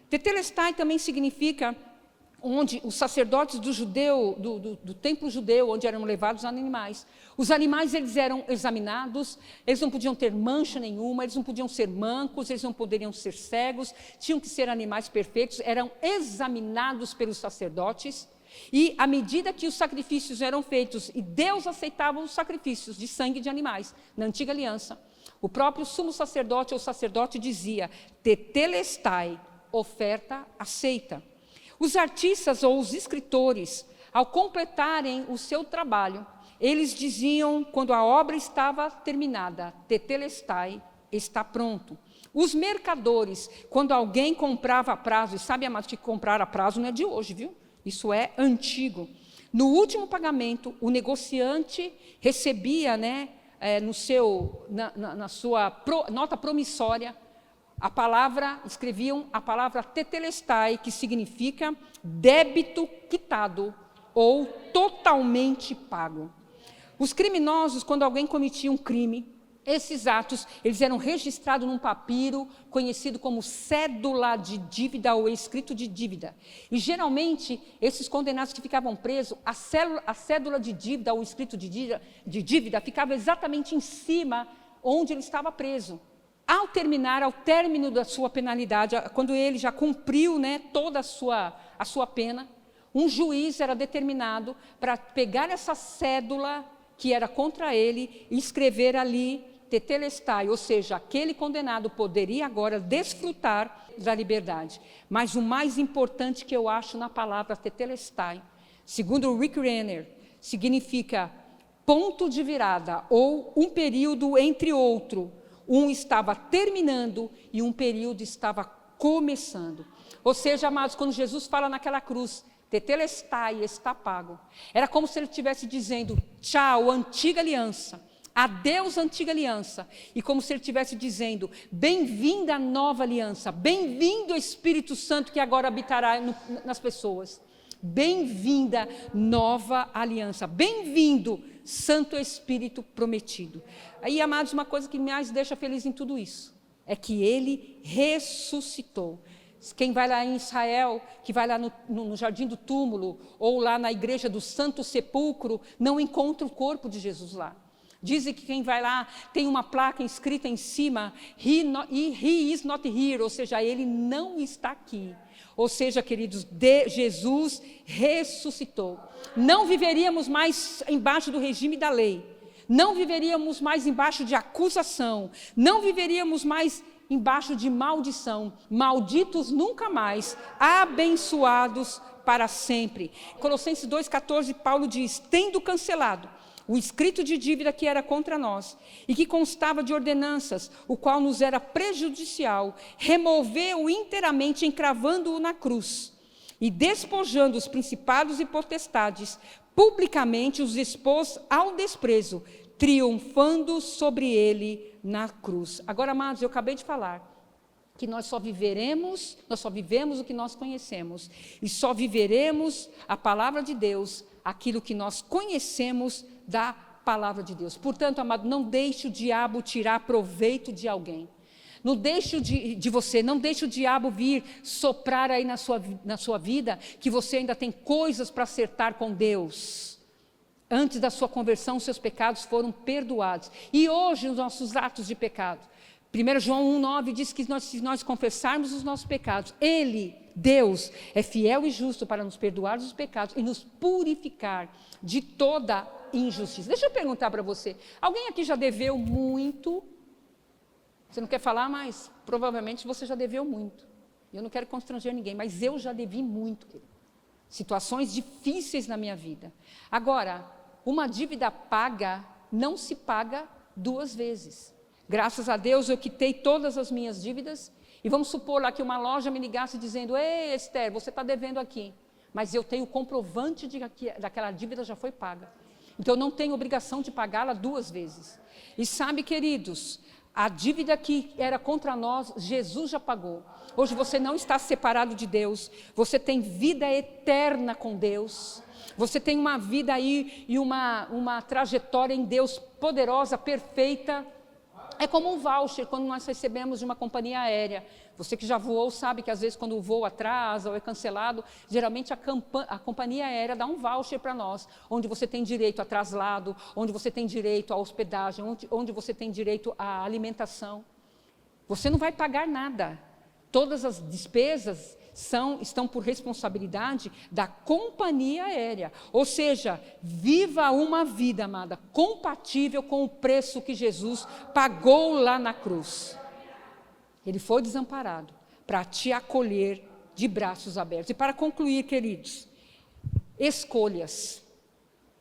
Tetelestai também significa onde os sacerdotes do templo judeu, onde eram levados os animais eles eram examinados, eles não podiam ter mancha nenhuma, eles não podiam ser mancos, eles não poderiam ser cegos, tinham que ser animais perfeitos, eram examinados pelos sacerdotes, e à medida que os sacrifícios eram feitos, e Deus aceitava os sacrifícios de sangue de animais, na antiga aliança, o próprio sumo sacerdote ou sacerdote dizia, tetelestai, oferta aceita. Os artistas ou os escritores, ao completarem o seu trabalho, eles diziam, quando a obra estava terminada, tetelestai, está pronto. Os mercadores, quando alguém comprava a prazo, e sabe, amados, que comprar a prazo não é de hoje, viu? Isso é antigo. No último pagamento, o negociante recebia, na sua nota promissória, escreviam a palavra tetelestai, que significa débito quitado ou totalmente pago. Os criminosos, quando alguém cometia um crime, esses atos, eles eram registrados num papiro conhecido como cédula de dívida ou escrito de dívida. E, geralmente, esses condenados que ficavam presos, a cédula de dívida ou escrito de dívida ficava exatamente em cima onde ele estava preso. Ao término da sua penalidade, quando ele já cumpriu, toda a sua pena, um juiz era determinado para pegar essa cédula que era contra ele e escrever ali tetelestai, ou seja, aquele condenado poderia agora desfrutar da liberdade. Mas o mais importante que eu acho na palavra tetelestai, segundo Rick Renner, significa ponto de virada ou um período entre outro. Um estava terminando e um período estava começando. Ou seja, amados, quando Jesus fala naquela cruz, tetelestai, está pago, era como se ele estivesse dizendo, tchau, antiga aliança, adeus, antiga aliança, e como se ele estivesse dizendo, bem-vinda nova aliança, bem-vindo Espírito Santo que agora habitará nas pessoas, bem-vinda nova aliança, bem-vindo Santo Espírito prometido. Aí, amados, uma coisa que me mais deixa feliz em tudo isso, é que ele ressuscitou. Quem vai lá em Israel, que vai lá no Jardim do Túmulo, ou lá na igreja do Santo Sepulcro, não encontra o corpo de Jesus lá. Dizem que quem vai lá tem uma placa escrita em cima, he is not here, ou seja, ele não está aqui. Ou seja, queridos, Jesus ressuscitou. Não viveríamos mais embaixo do regime da lei, não viveríamos mais embaixo de acusação, não viveríamos mais embaixo de maldição, malditos nunca mais, abençoados para sempre. Colossenses 2,14, Paulo diz, tendo cancelado o escrito de dívida que era contra nós, e que constava de ordenanças, o qual nos era prejudicial, removeu-o inteiramente, encravando-o na cruz, e despojando os principados e potestades, publicamente os expôs ao desprezo, triunfando sobre ele na cruz. Agora, amados, eu acabei de falar que nós só vivemos o que nós conhecemos, e só viveremos a palavra de Deus, aquilo que nós conhecemos da palavra de Deus. Portanto, amado, não deixe o diabo tirar proveito de alguém. Não deixe não deixe o diabo vir soprar aí na sua vida, que você ainda tem coisas para acertar com Deus. Antes da sua conversão, seus pecados foram perdoados. E hoje, os nossos atos de pecado. 1 João 1,9 diz que se nós confessarmos os nossos pecados, Ele, Deus, é fiel e justo para nos perdoar os pecados e nos purificar de toda injustiça. Deixa eu perguntar para você, alguém aqui já deveu muito? Você não quer falar, mas provavelmente você já deveu muito. Eu não quero constranger ninguém, mas eu já devi muito, querido. Situações difíceis na minha vida. Agora, uma dívida paga não se paga duas vezes. Graças a Deus eu quitei todas as minhas dívidas, e vamos supor lá que uma loja me ligasse dizendo, ei, Esther, você está devendo aqui, mas eu tenho comprovante de que daquela dívida já foi paga. Então eu não tenho obrigação de pagá-la duas vezes. E sabe, queridos, a dívida que era contra nós, Jesus já pagou. Hoje você não está separado de Deus, você tem vida eterna com Deus, você tem uma vida aí e uma trajetória em Deus poderosa, perfeita. É como um voucher quando nós recebemos de uma companhia aérea. Você que já voou sabe que às vezes quando o voo atrasa ou é cancelado, geralmente a companhia aérea dá um voucher para nós, onde você tem direito a traslado, onde você tem direito à hospedagem, onde você tem direito à alimentação. Você não vai pagar nada. Todas as despesas estão por responsabilidade da companhia aérea. Ou seja, viva uma vida, amada, compatível com o preço que Jesus pagou lá na cruz. Ele foi desamparado para te acolher de braços abertos. E para concluir, queridos, escolhas.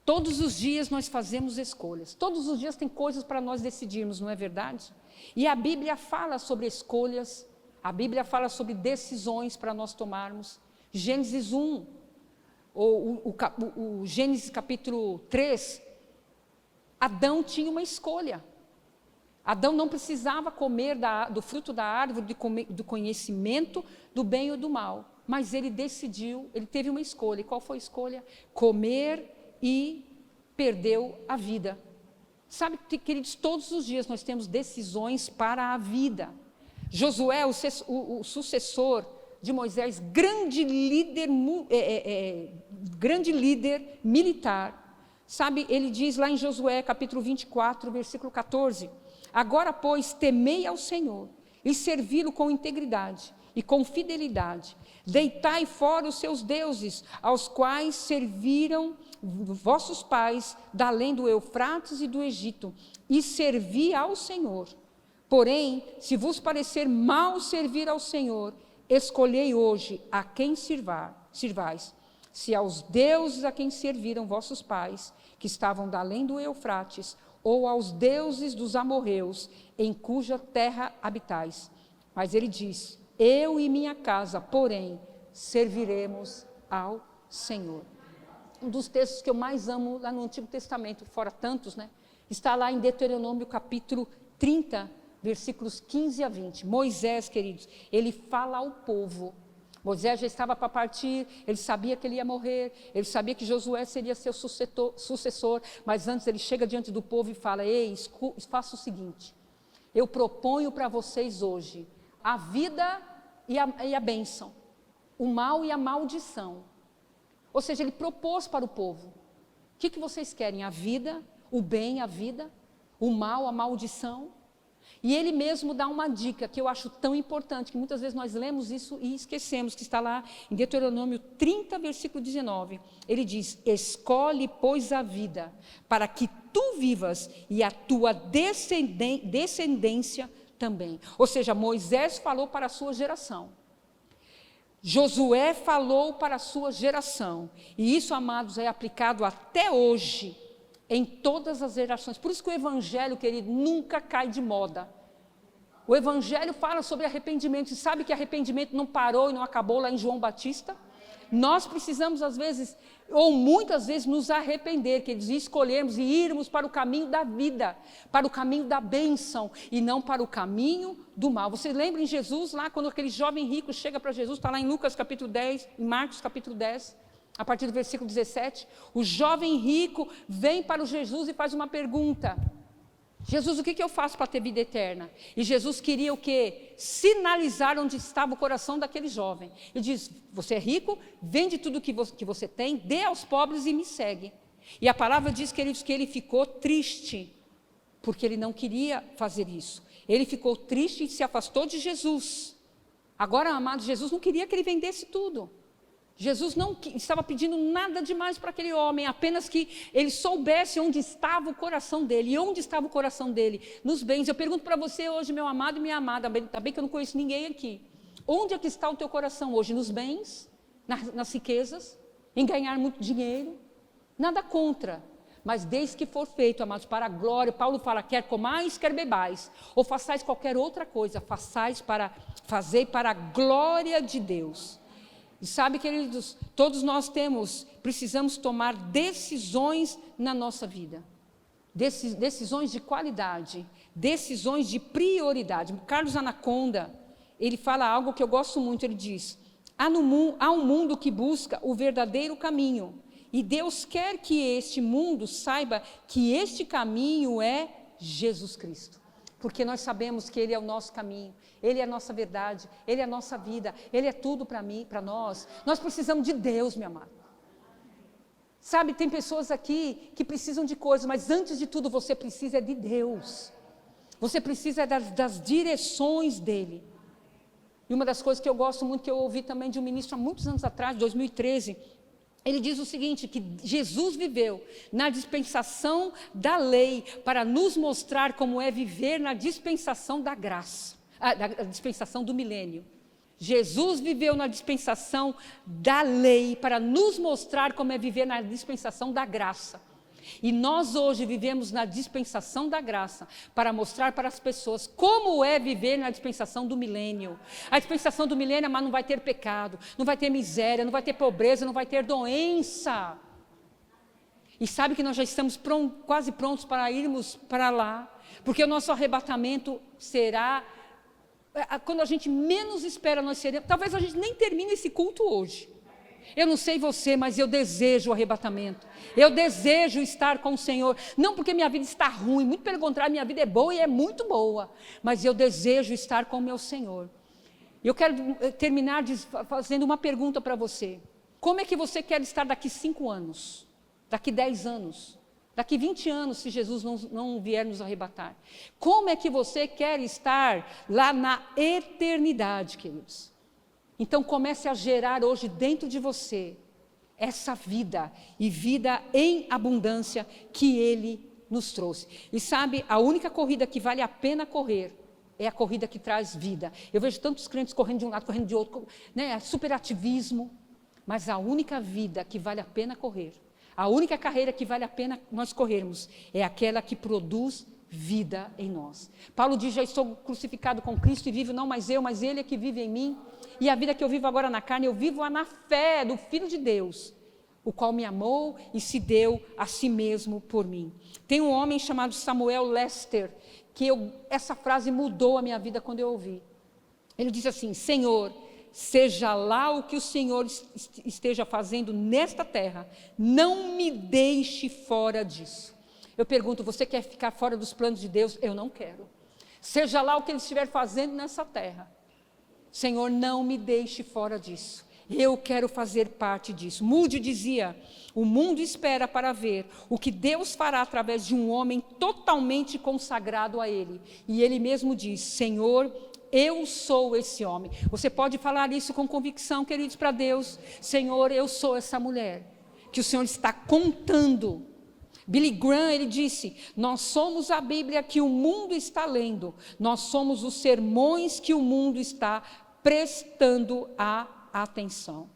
Todos os dias nós fazemos escolhas. Todos os dias tem coisas para nós decidirmos, não é verdade? E a Bíblia fala sobre escolhas, a Bíblia fala sobre decisões para nós tomarmos. Gênesis 1, ou o Gênesis capítulo 3, Adão tinha uma escolha. Adão não precisava comer do fruto da árvore do conhecimento do bem ou do mal, mas ele decidiu, ele teve uma escolha. E qual foi a escolha? Comer e perdeu a vida. Sabe, queridos, todos os dias nós temos decisões para a vida. Josué, o sucessor de Moisés, grande líder militar, sabe, ele diz lá em Josué capítulo 24, versículo 14, agora, pois, temei ao Senhor e servi-lo com integridade e com fidelidade, deitai fora os seus deuses, aos quais serviram vossos pais, da além do Eufrates e do Egito, e servi ao Senhor. Porém, se vos parecer mal servir ao Senhor, escolhei hoje a quem sirvais, se aos deuses a quem serviram vossos pais, que estavam da além do Eufrates, ou aos deuses dos amorreus, em cuja terra habitais. Mas ele diz, eu e minha casa, porém, serviremos ao Senhor. Um dos textos que eu mais amo lá no Antigo Testamento, fora tantos, né? Está lá em Deuteronômio capítulo 30, versículos 15 a 20. Moisés, queridos, ele fala ao povo. Moisés já estava para partir, ele sabia que ele ia morrer, ele sabia que Josué seria seu sucessor, mas antes ele chega diante do povo e fala, ei, faça o seguinte, eu proponho para vocês hoje a vida e a bênção, o mal e a maldição. Ou seja, ele propôs para o povo, o que vocês querem? A vida, o bem, a vida, o mal, a maldição? E ele mesmo dá uma dica que eu acho tão importante, que muitas vezes nós lemos isso e esquecemos, que está lá em Deuteronômio 30, versículo 19. Ele diz, escolhe, pois, a vida, para que tu vivas e a tua descendência também. Ou seja, Moisés falou para a sua geração. Josué falou para a sua geração. E isso, amados, é aplicado até hoje, em todas as gerações. Por isso que o Evangelho, querido, nunca cai de moda. O Evangelho fala sobre arrependimento. E sabe que arrependimento não parou e não acabou lá em João Batista? Nós precisamos, às vezes, ou muitas vezes, nos arrepender, queridos, e escolhermos e irmos para o caminho da vida, para o caminho da bênção, e não para o caminho do mal. Você lembra em Jesus, lá, quando aquele jovem rico chega para Jesus, está lá em Lucas capítulo 10, em Marcos capítulo 10, a partir do versículo 17, o jovem rico vem para o Jesus e faz uma pergunta, Jesus, o que eu faço para ter vida eterna? E Jesus queria o quê? Sinalizar onde estava o coração daquele jovem. Ele diz, você é rico, vende tudo que você tem, dê aos pobres e me segue. E a palavra diz, queridos, que ele ficou triste, porque ele não queria fazer isso. Ele ficou triste e se afastou de Jesus. Agora, amado, Jesus não queria que ele vendesse tudo. Jesus não estava pedindo nada demais para aquele homem, apenas que ele soubesse onde estava o coração dele. E onde estava o coração dele? Nos bens. Eu pergunto para você hoje, meu amado e minha amada, está bem que eu não conheço ninguém aqui. Onde é que está o teu coração hoje? Nos bens? Nas riquezas? Em ganhar muito dinheiro? Nada contra. Mas desde que for feito, amados, para a glória, Paulo fala, quer comais, quer bebais, ou façais qualquer outra coisa, fazei para a glória de Deus. E sabe, queridos, todos nós precisamos tomar decisões na nossa vida. Decisões de qualidade, decisões de prioridade. Carlos Anaconda, ele fala algo que eu gosto muito, ele diz, há um mundo que busca o verdadeiro caminho, e Deus quer que este mundo saiba que este caminho é Jesus Cristo. Porque nós sabemos que Ele é o nosso caminho, Ele é a nossa verdade, Ele é a nossa vida, Ele é tudo para mim, para nós. Nós precisamos de Deus, meu amado. Sabe, tem pessoas aqui que precisam de coisas, mas antes de tudo você precisa de Deus. Você precisa das direções dEle. E uma das coisas que eu gosto muito, que eu ouvi também de um ministro há muitos anos atrás, 2013, ele diz o seguinte, que Jesus viveu na dispensação da lei para nos mostrar como é viver na dispensação da graça, da dispensação do milênio. Jesus viveu na dispensação da lei para nos mostrar como é viver na dispensação da graça. E nós hoje vivemos na dispensação da graça para mostrar para as pessoas como é viver na dispensação do milênio. A dispensação do milênio, mas não vai ter pecado, não vai ter miséria, não vai ter pobreza, não vai ter doença. E sabe que nós já estamos quase prontos para irmos para lá, porque o nosso arrebatamento será, quando a gente menos espera, nós seremos, talvez a gente nem termine esse culto hoje. Eu não sei você, mas eu desejo o arrebatamento. Eu desejo estar com o Senhor. Não porque minha vida está ruim, muito pelo contrário, minha vida é boa e é muito boa. Mas eu desejo estar com o meu Senhor. Eu quero terminar fazendo uma pergunta para você. Como é que você quer estar daqui 5 anos? Daqui 10 anos? Daqui 20 anos, se Jesus não vier nos arrebatar? Como é que você quer estar lá na eternidade, queridos? Então comece a gerar hoje dentro de você essa vida, e vida em abundância que Ele nos trouxe. E sabe, a única corrida que vale a pena correr é a corrida que traz vida. Eu vejo tantos crentes correndo de um lado, correndo de outro, né? Superativismo, mas a única vida que vale a pena correr, a única carreira que vale a pena nós corrermos, é aquela que produz vida em nós. Paulo diz: já estou crucificado com Cristo e vivo não mais eu, mas Ele é que vive em mim. E a vida que eu vivo agora na carne, eu vivo-a na fé do Filho de Deus, o qual me amou e se deu a si mesmo por mim. Tem um homem chamado Samuel Lester, que essa frase mudou a minha vida quando eu ouvi. Ele diz assim: Senhor, seja lá o que o Senhor esteja fazendo nesta terra, não me deixe fora disso. Eu pergunto, você quer ficar fora dos planos de Deus? Eu não quero. Seja lá o que Ele estiver fazendo nessa terra, Senhor, não me deixe fora disso. Eu quero fazer parte disso. Moody dizia: o mundo espera para ver o que Deus fará através de um homem totalmente consagrado a Ele. E Ele mesmo diz: Senhor, eu sou esse homem. Você pode falar isso com convicção, queridos, para Deus: Senhor, eu sou essa mulher que o Senhor está contando. Billy Graham, ele disse: nós somos a Bíblia que o mundo está lendo, nós somos os sermões que o mundo está prestando a atenção.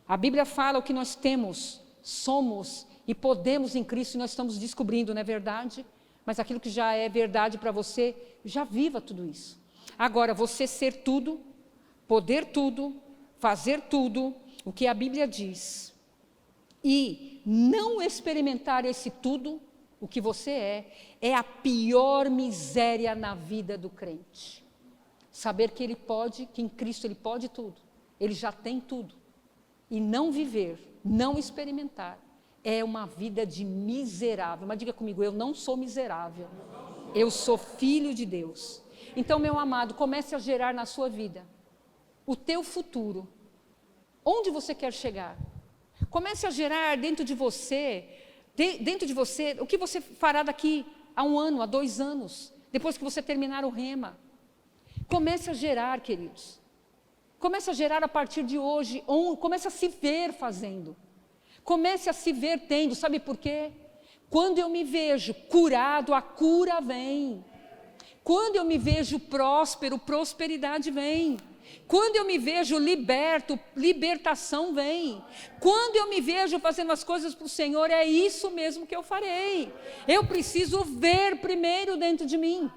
A Bíblia fala o que nós temos, somos e podemos em Cristo, e nós estamos descobrindo, não é verdade? Mas aquilo que já é verdade para você, já viva tudo isso. Agora, você ser tudo, poder tudo, fazer tudo, o que a Bíblia diz, e não experimentar esse tudo, o que você é a pior miséria na vida do crente. Saber que ele pode, que em Cristo ele pode tudo, ele já tem tudo, e não viver, não experimentar, é uma vida de miserável. Mas diga comigo: eu não sou miserável, eu sou filho de Deus. Então, meu amado, comece a gerar na sua vida o teu futuro, onde você quer chegar. Comece a gerar dentro de você, o que você fará daqui a 1 ano, a 2 anos, depois que você terminar o rema. Comece a gerar, queridos. Comece a gerar a partir de hoje, comece a se ver fazendo. Comece a se ver tendo, sabe por quê? Quando eu me vejo curado, a cura vem. Quando eu me vejo próspero, prosperidade vem. Quando eu me vejo liberto, libertação vem. Quando eu me vejo fazendo as coisas para o Senhor, é isso mesmo que eu farei. Eu preciso ver primeiro dentro de mim.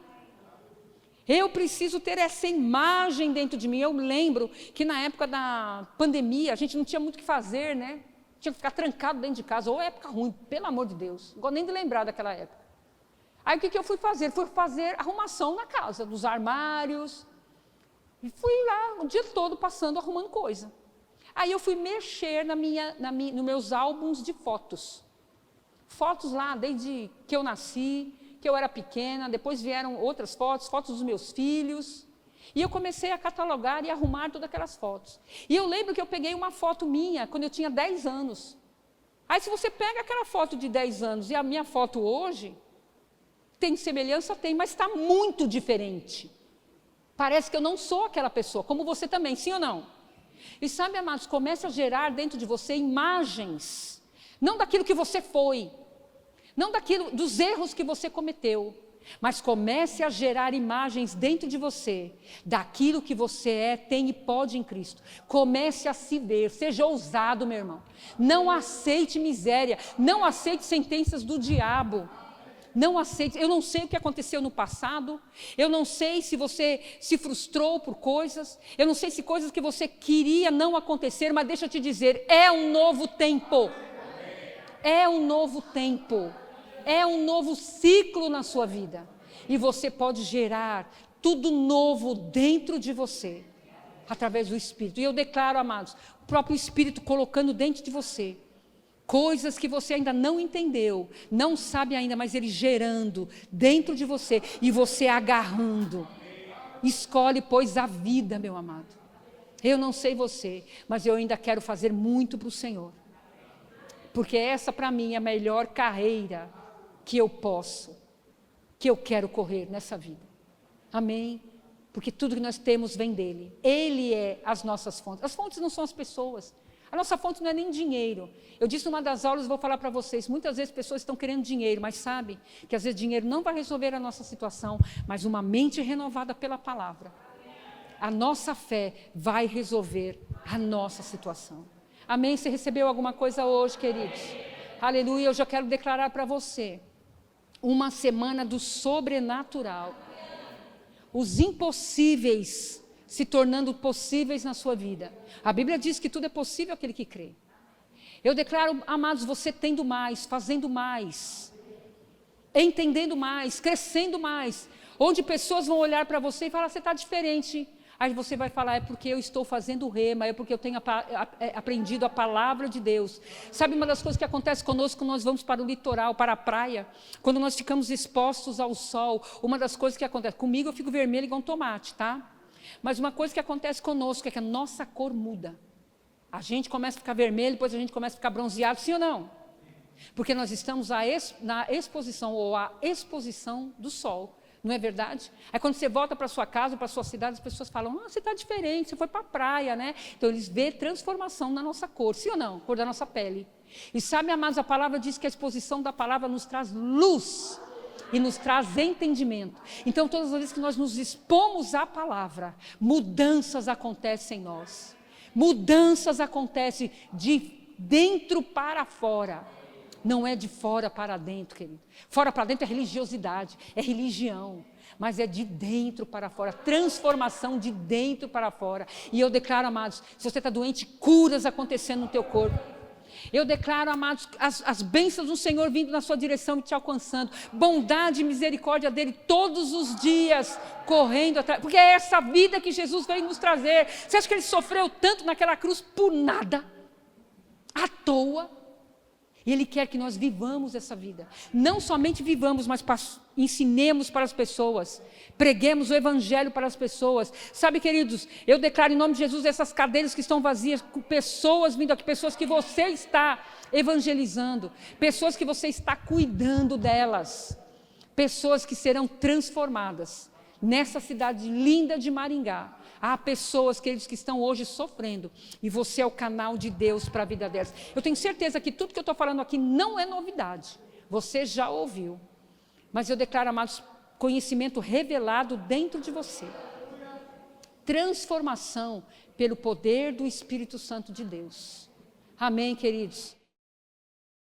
Eu preciso ter essa imagem dentro de mim. Eu lembro que na época da pandemia, a gente não tinha muito o que fazer, né? Tinha que ficar trancado dentro de casa, ou época ruim, pelo amor de Deus. Não gosto nem de lembrar daquela época. Aí o que eu fui fazer? Fui fazer arrumação na casa, dos armários. E fui lá o dia todo passando, arrumando coisa. Aí eu fui mexer nos meus álbuns de fotos. Fotos lá, desde que eu nasci, que eu era pequena, depois vieram outras fotos, fotos dos meus filhos. E eu comecei a catalogar e arrumar todas aquelas fotos. E eu lembro que eu peguei uma foto minha quando eu tinha 10 anos. Aí se você pega aquela foto de 10 anos e a minha foto hoje, tem semelhança? Tem, mas está muito diferente. Parece que eu não sou aquela pessoa, como você também, sim ou não? E sabe, amados, comece a gerar dentro de você imagens, não daquilo que você foi, não dos erros que você cometeu, mas comece a gerar imagens dentro de você, daquilo que você é, tem e pode em Cristo. Comece a se ver, seja ousado, meu irmão. Não aceite miséria, não aceite sentenças do diabo. Não aceite. Eu não sei o que aconteceu no passado, eu não sei se você se frustrou por coisas, eu não sei se coisas que você queria não acontecer, mas deixa eu te dizer, é um novo tempo. É um novo tempo. É um novo ciclo na sua vida. E você pode gerar tudo novo dentro de você, através do Espírito. E eu declaro, amados, o próprio Espírito colocando dentro de você coisas que você ainda não entendeu, não sabe ainda, mas ele gerando dentro de você e você agarrando. Escolhe, pois, a vida, meu amado. Eu não sei você, mas eu ainda quero fazer muito para o Senhor. Porque essa, para mim, é a melhor carreira que eu posso, que eu quero correr nessa vida. Amém? Porque tudo que nós temos vem dele. Ele é as nossas fontes. As fontes não são as pessoas. A nossa fonte não é nem dinheiro. Eu disse numa das aulas, vou falar para vocês, muitas vezes pessoas estão querendo dinheiro, mas sabe que às vezes dinheiro não vai resolver a nossa situação, mas uma mente renovada pela palavra. A nossa fé vai resolver a nossa situação. Amém? Você recebeu alguma coisa hoje, queridos? Aleluia, eu já quero declarar para você uma semana do sobrenatural. Os impossíveis se tornando possíveis na sua vida. A Bíblia diz que tudo é possível àquele que crê. Eu declaro, amados, você tendo mais, fazendo mais, entendendo mais, crescendo mais, onde pessoas vão olhar para você e falar, você está diferente. Aí você vai falar, é porque eu estou fazendo rema, é porque eu tenho aprendido a palavra de Deus. Sabe uma das coisas que acontece conosco quando nós vamos para o litoral, para a praia, quando nós ficamos expostos ao sol, uma das coisas que acontece, comigo eu fico vermelho igual um tomate, tá? Mas uma coisa que acontece conosco é que a nossa cor muda. A gente começa a ficar vermelho, depois a gente começa a ficar bronzeado, sim ou não? Porque nós estamos na exposição, ou à exposição do sol. Não é verdade? Aí quando você volta para sua casa, para sua cidade, as pessoas falam, você está diferente, você foi para a praia, né? Então eles veem transformação na nossa cor, sim ou não? Cor da nossa pele. E sabe, amados, a palavra diz que a exposição da palavra nos traz luz e nos traz entendimento. Então todas as vezes que nós nos expomos à palavra, mudanças acontecem em nós. Mudanças acontecem de dentro para fora. Não é de fora para dentro, querido. Fora para dentro é religiosidade, é religião. Mas é de dentro para fora, transformação de dentro para fora. E eu declaro, amados, se você está doente, curas acontecendo no teu corpo. Eu declaro, amados, as bênçãos do Senhor vindo na sua direção e te alcançando. Bondade e misericórdia dele todos os dias, correndo atrás. Porque é essa vida que Jesus veio nos trazer. Você acha que ele sofreu tanto naquela cruz por nada? À toa? E ele quer que nós vivamos essa vida. Não somente vivamos, mas ensinemos para as pessoas. Preguemos o evangelho para as pessoas. Sabe, queridos, eu declaro em nome de Jesus essas cadeiras que estão vazias, com pessoas vindo aqui, pessoas que você está evangelizando, pessoas que você está cuidando delas, pessoas que serão transformadas nessa cidade linda de Maringá. Há pessoas, queridos, que estão hoje sofrendo, e você é o canal de Deus para a vida delas. Eu tenho certeza que tudo que eu estou falando aqui não é novidade, você já ouviu, mas eu declaro, amados, conhecimento revelado dentro de você, transformação pelo poder do Espírito Santo de Deus. Amém, queridos?